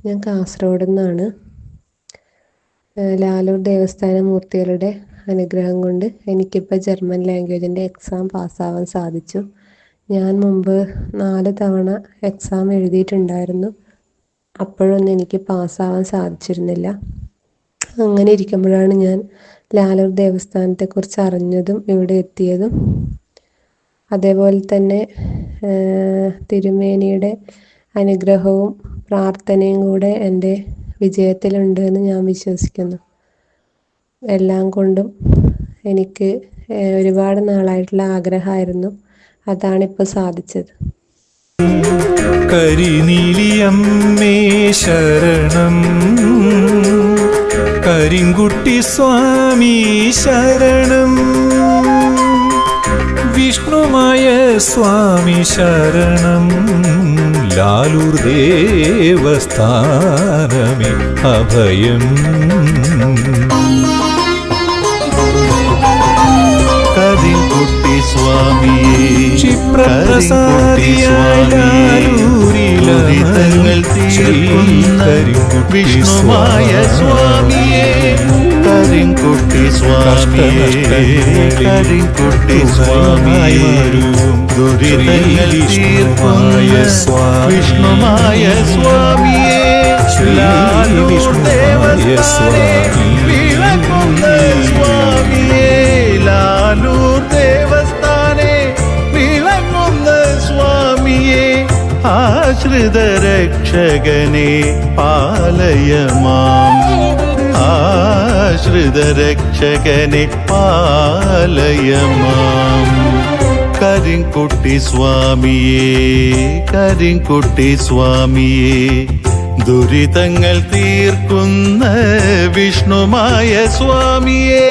ഞാൻ കാസർഗോഡ് നിന്നാണ്. ലാലൂർ ദേവസ്ഥാന മൂർത്തികളുടെ അനുഗ്രഹം കൊണ്ട് എനിക്കിപ്പോൾ ജർമ്മൻ ലാംഗ്വേജിൻ്റെ എക്സാം പാസ്സാവാൻ സാധിച്ചു. ഞാൻ മുമ്പ് 4 തവണ എക്സാം എഴുതിയിട്ടുണ്ടായിരുന്നു. അപ്പോഴൊന്നും എനിക്ക് പാസ്സാവാൻ സാധിച്ചിരുന്നില്ല. അങ്ങനെ ഇരിക്കുമ്പോഴാണ് ഞാൻ ലാലൂർ ദേവസ്ഥാനത്തെക്കുറിച്ച് അറിഞ്ഞതും ഇവിടെ എത്തിയതും. അതേപോലെ തന്നെ തിരുമേനിയുടെ അനുഗ്രഹവും പ്രാർത്ഥനയും കൂടെ എൻ്റെ വിജയത്തിലുണ്ട് എന്ന് ഞാൻ വിശ്വസിക്കുന്നു. എല്ലാം കൊണ്ടും എനിക്ക് ഒരുപാട് നാളായിട്ടുള്ള ആഗ്രഹമായിരുന്നു, അതാണിപ്പോൾ സാധിച്ചത്. കരിനീലിയമ്മേ ശരണം, കരിങ്കുട്ടി സ്വാമി ശരണം, വിഷ്ണുമായ സ്വാമി ശരണം, ലാലൂർ ദേവസ്ഥാനമേ അഭയം. കരിങ്കുട്ടി സ്വാമിയേ, ക്ഷിപ്രപ്രസാദിയായ ദുരിതങ്ങൾ തീർക്കുന്ന വിഷ്ണുമായ സ്വാമിയേ, കരിങ്കുട്ടി സ്വാമിയേ, കരിങ്കുട്ടി സ്വാമിയേ, ദുരിതങ്ങൾ തീർക്കുന്ന വിഷ്ണുമായ സ്വാമിയേ, ലാലൂർ ദേവസ്ഥാനേ വിളങ്ങുന്ന സ്വാമിയേ, ലാലൂർ ദേവസ്ഥാനേ വിളങ്ങുന്ന സ്വാമിയേ, ആശ്രിത രക്ഷകനെ പാലയമാം, ആശ്രിത രക്ഷകനെ പാലയമാം. കരിങ്കുട്ടി സ്വാമിയേ, കരിങ്കുട്ടി സ്വാമിയേ, ദുരിതങ്ങൾ തീർക്കുന്ന വിഷ്ണുമായ സ്വാമിയേ.